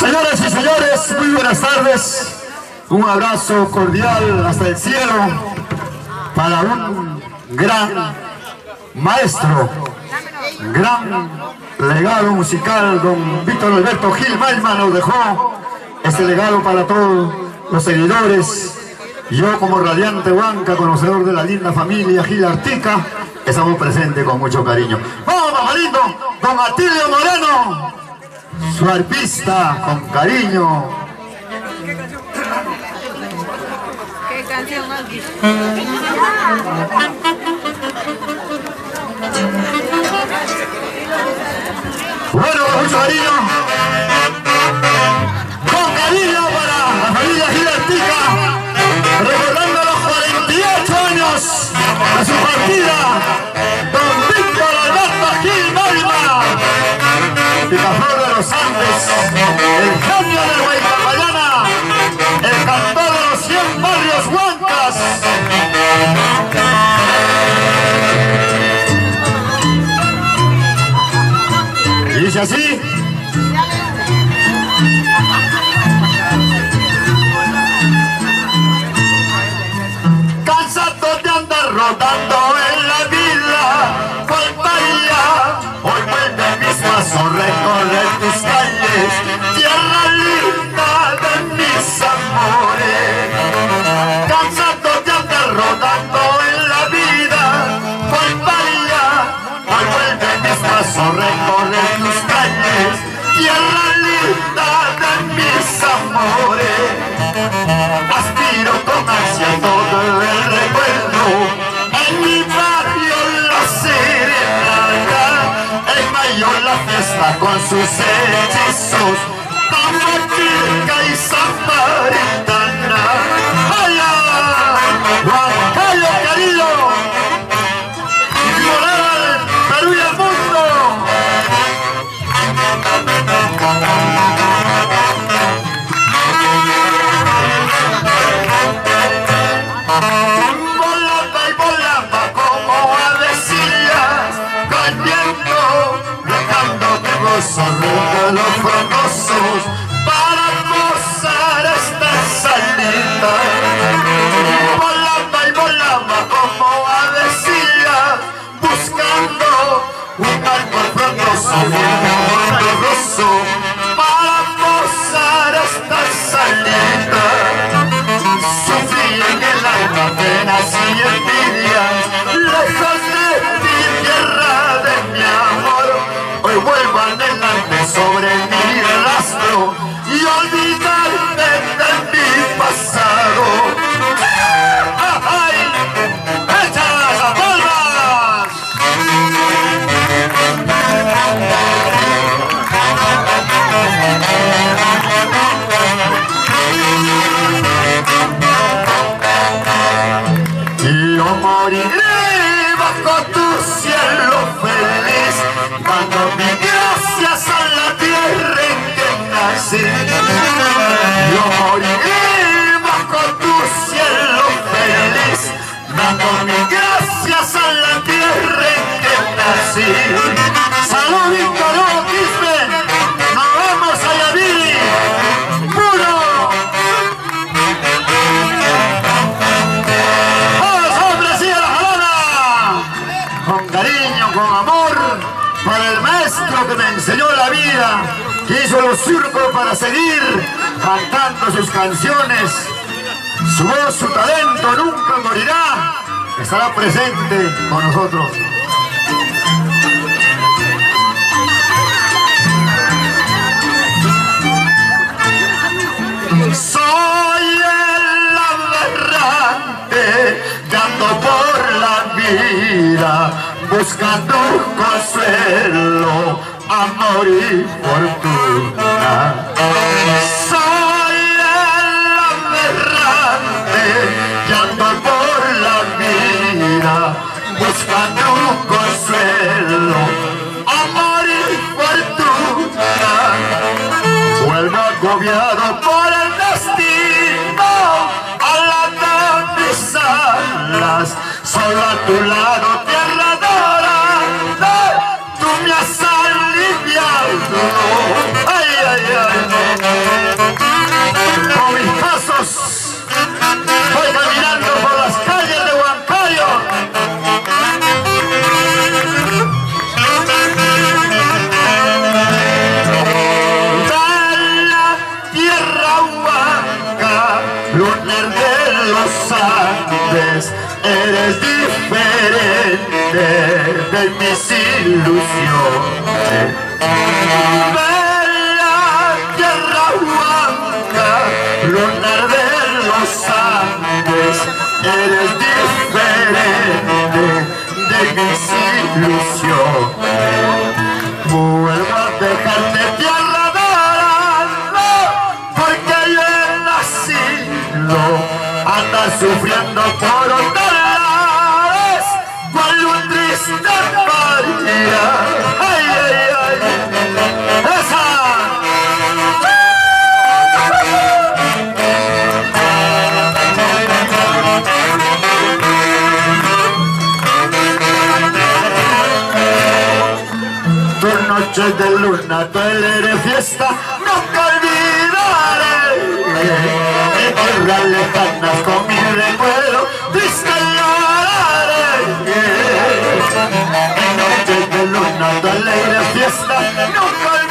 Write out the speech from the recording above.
Señoras y señores, muy buenas tardes. Un abrazo cordial hasta el cielo para un gran maestro, gran legado musical. Don Víctor Alberto Gil Mailman nos dejó este legado para todos los seguidores. Yo, como radiante Huanca, conocedor de la linda familia Gil Artica, estamos presentes con mucho cariño. ¡Vamos, pajarito! Don Atilio Moreno, su arpista con cariño. ¿Qué canción más? Bueno, con mucho cariño. Con cariño para la familia Gil Artica, recordando los 48 años de su partida, don Víctor Alberto Gil Mailman, picaflor de los Andes, el genio de Huaycapayana, el cantor de los 100 barrios huancas. Y dice así. Cansado de andar rodando en la vida, faltaría hoy vuelve mis pasos recorrer tus calles, tierra linda de mis amores. Cansado de andar rodando en la vida, faltaría hoy vuelve mis pasos recorrer tus calles, tierra linda de mis amores. Aspiro con ansia todo el recuerdo, en mi barrio la serenata, en mayo la fiesta con sus hechizos, Tamaquica y Samaritana. ¡Allá! ¡Huancayo querido! ¡Moral, Perú y el mundo! Volaba y volaba como avecillas, cayendo, dejando de gozo de los frondosos para gozar esta salida. Volaba y volaba como avecillas, buscando un árbol frondoso, un frondoso para gozar esta salida. Sufrí en el alma penas y envidias, lejos de mi tierra, de mi amor. Hoy vuelvo adelante sobre mi rastro y olvidarme de mi pasado. ¡Ay! ¡Échalas a palmas! Yo moriré bajo tu cielo feliz, dando mi gracias a la tierra en que nací. Yo moriré bajo tu cielo feliz, dando mi gracias a la tierra en que nací. ¡Salud, Víctor Hugo Quispe! ¡Nos vemos a Yaviri! ¡Puro! Con cariño, con amor, para el maestro que me enseñó la vida, que hizo los surcos para seguir cantando sus canciones. Su voz, su talento nunca morirá, estará presente con nosotros. Soy el aberrante, dando por la vida, buscando consuelo, amor y fortuna. Soy el aberrante, que ando por la vida, buscando consuelo, amor y fortuna. Vuelvo agobiado por el destino, a la de mis alas, solo a tu lado, tierra dorada, tú me has aliviado. Ay, ay, ay. eres diferente de mis ilusiones. Bella tierra blanca, lunar de los Andes, eres diferente de mis ilusiones. Vuelvo a dejarte tierra dorada, porque yo he nacido, andas sufriendo por otros lados, cual un triste paria. Ay, ay, ay, esa. Tus noches de luna, tu alegre fiesta, nunca olvidaré. Y tierras lejanas con mi recuerdo, triste lloraré. Y noches de luna, tu alegre fiesta, nunca olvidaré.